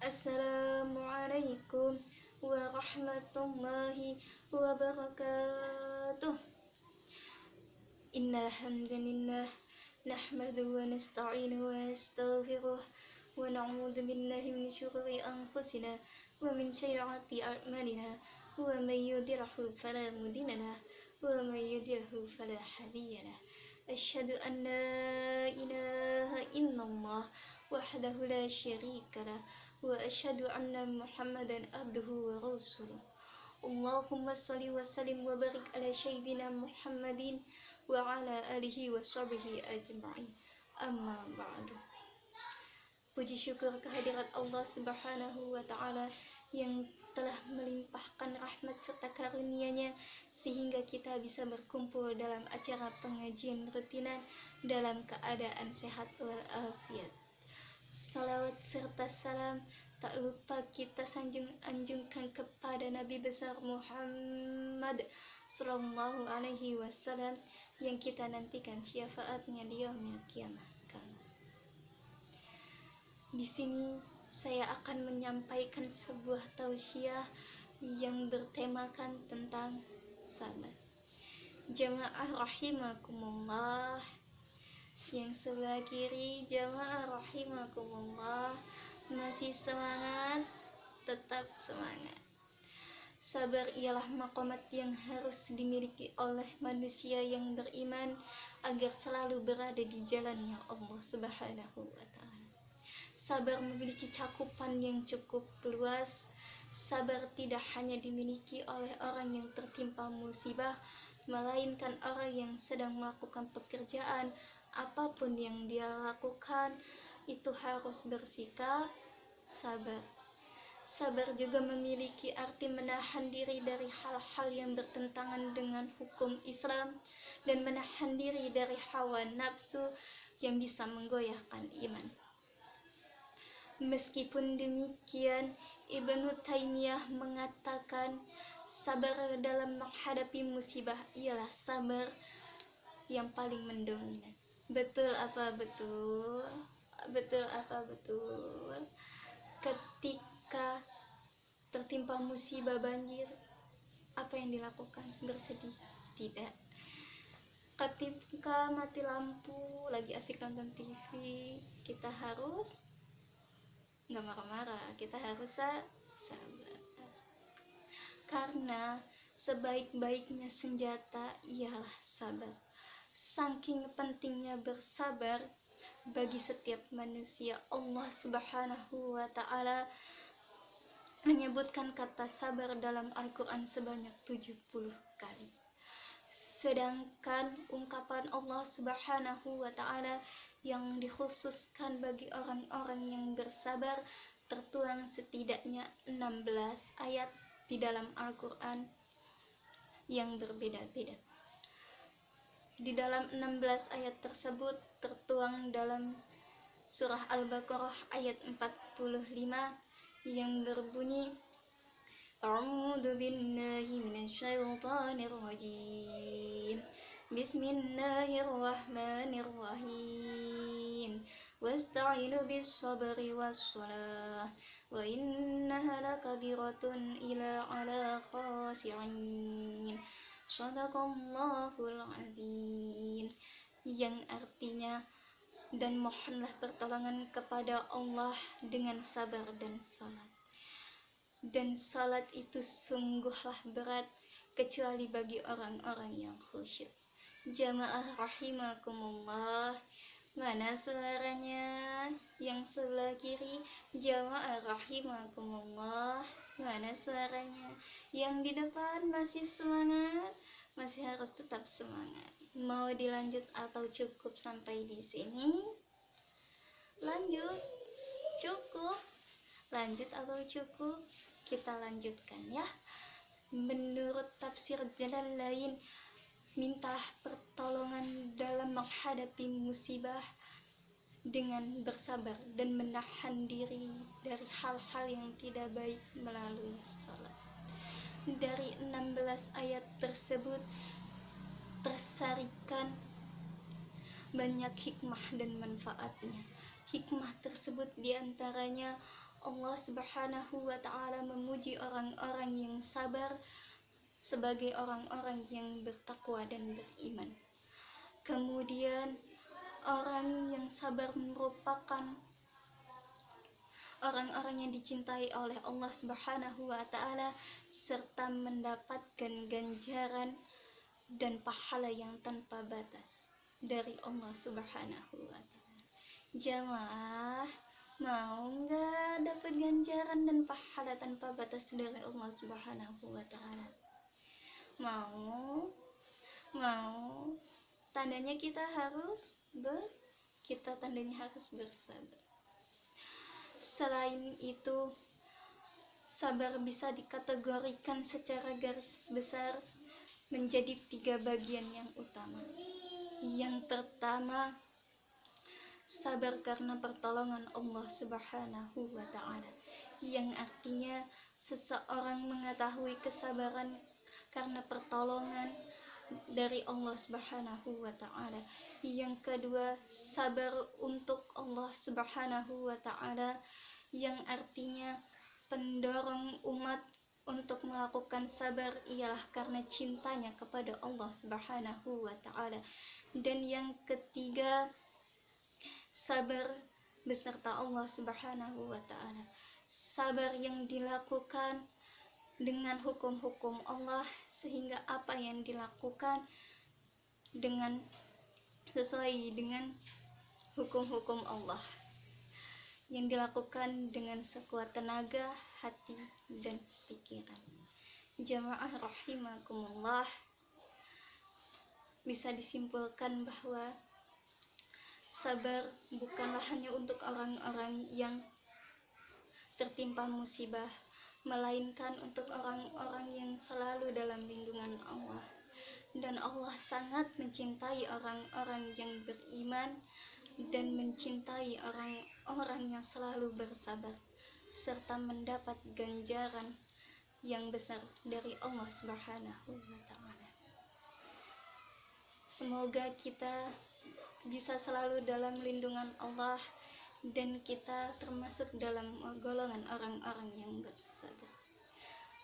Assalamualaikum warahmatullahi wabarakatuh. Innal hamdalillah nahmaduhu wa nasta'inuhu wa nastaghfiruh wa na'udzu billahi min syururi anfusina wa min sayyiati a'malina. Wa may yudhlilhu fala mudilla lahu wa may yudlilhu fala hadiya lahu. Asyhadu an la ilaha illallah wahdahu la syarika lah wa asyhadu anna Muhammadan abduhu wa rasuluh. Allahumma shalli wa sallim wa barik ala sayyidina Muhammadin wa ala alihi wa sahbihi ajma'in. Amma ba'du. Puji syukur kehadirat Allah Subhanahu wa ta'ala yang telah melimpahkan rahmat serta karunia-Nya sehingga kita bisa berkumpul dalam acara pengajian rutinan dalam keadaan sehat walafiat. Salawat serta salam tak lupa kita anjungkan kepada Nabi besar Muhammad sallallahu alaihi wasallam yang kita nantikan syafaatnya di yaumil qiyamah. Di sini saya akan menyampaikan sebuah tausiah yang bertemakan tentang sabar. Jamaah rahimakumullah, yang sebelah kiri jamaah rahimakumullah, masih semangat? Tetap semangat. Sabar ialah maqamat yang harus dimiliki oleh manusia yang beriman agar selalu berada di jalannya Allah Subhanahu wa ta'ala. Sabar memiliki cakupan yang cukup luas. Sabar tidak hanya dimiliki oleh orang yang tertimpa musibah, melainkan orang yang sedang melakukan pekerjaan apapun yang dia lakukan itu harus bersikap sabar. Sabar juga memiliki arti menahan diri dari hal-hal yang bertentangan dengan hukum Islam dan menahan diri dari hawa nafsu yang bisa menggoyahkan iman. Meskipun demikian, Ibnu Taimiyah mengatakan sabar dalam menghadapi musibah ialah sabar yang paling mendominan. Betul apa betul? Betul apa betul? Ketika tertimpa musibah banjir, apa yang dilakukan? Bersedih? Tidak. Ketika mati lampu, lagi asik nonton TV, kita harus nggak marah-marah, kita harus sabar. Karena sebaik-baiknya senjata ialah sabar. Saking pentingnya bersabar bagi setiap manusia, Allah Subhanahu wa ta'ala menyebutkan kata sabar dalam Al-Quran sebanyak 70 kali. Sedangkan ungkapan Allah Subhanahu wa ta'ala yang dikhususkan bagi orang-orang yang bersabar tertuang setidaknya 16 ayat di dalam Al-Quran yang berbeda-beda. Di dalam 16 ayat tersebut tertuang dalam surah Al-Baqarah ayat 45 yang berbunyi, A'udzu billahi minasyaitonir rajim. Bismillahirrahmanirrahim. Wasta'inu bis-sabri was-shalah wa innaha lakabiratun ila 'ala khashi'in. Shadaqallahul 'azim. Yang artinya, dan mohonlah pertolongan kepada Allah dengan sabar dan salat. Dan salat itu sungguhlah berat kecuali bagi orang-orang yang khusyuk. Jamaah rahimakumullah, mana suaranya? Yang sebelah kiri jamaah rahimakumullah, mana suaranya? Yang di depan masih semangat? Masih harus tetap semangat. Mau dilanjut atau cukup sampai di sini? Lanjut? Cukup? Lanjut atau cukup? Kita lanjutkan ya. Menurut tafsir Jalalain, mintalah pertolongan dalam menghadapi musibah dengan bersabar dan menahan diri dari hal-hal yang tidak baik melalui salat. Dari 16 ayat tersebut tersarikan banyak hikmah dan manfaatnya. Hikmah tersebut diantaranya Allah Subhanahu wa ta'ala memuji orang-orang yang sabar sebagai orang-orang yang bertakwa dan beriman. Kemudian orang yang sabar merupakan orang-orang yang dicintai oleh Allah Subhanahu wa ta'ala serta mendapatkan ganjaran dan pahala yang tanpa batas dari Allah Subhanahu wa ta'ala. Jamaah, mau nggak dapat ganjaran dan pahala tanpa batas dari Allah Subhanahu wa ta'ala? Mau? Tandanya tandanya harus bersabar. Selain itu, sabar bisa dikategorikan secara garis besar menjadi 3 bagian yang utama. Yang pertama, sabar karena pertolongan Allah Subhanahu wa ta'ala, yang artinya seseorang mengetahui kesabaran karena pertolongan dari Allah Subhanahu wa ta'ala. Yang kedua, sabar untuk Allah Subhanahu wa ta'ala, yang artinya pendorong umat untuk melakukan sabar ialah karena cintanya kepada Allah Subhanahu wa ta'ala. Dan yang ketiga, sabar beserta Allah Subhanahu wa ta'ala. Sabar yang dilakukan dengan hukum-hukum Allah, sehingga apa yang dilakukan sesuai dengan hukum-hukum Allah, yang dilakukan dengan sekuat tenaga, hati, dan pikiran. Jamaah rahimakumullah, bisa disimpulkan bahwa sabar bukanlah hanya untuk orang-orang yang tertimpa musibah, melainkan untuk orang-orang yang selalu dalam lindungan Allah. Dan Allah sangat mencintai orang-orang yang beriman dan mencintai orang-orang yang selalu bersabar serta mendapat ganjaran yang besar dari Allah Subhanahu wa ta'ala. Semoga kita bisa selalu dalam lindungan Allah dan kita termasuk dalam golongan orang-orang yang bersabar.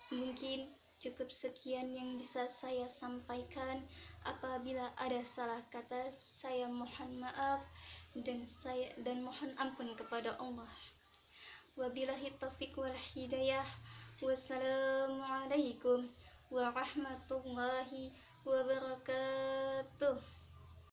Mungkin cukup sekian yang bisa saya sampaikan. Apabila ada salah kata, saya mohon maaf dan mohon ampun kepada Allah. Wabillahi taufiq wal hidayah. Wassalamualaikum warahmatullahi wabarakatuh.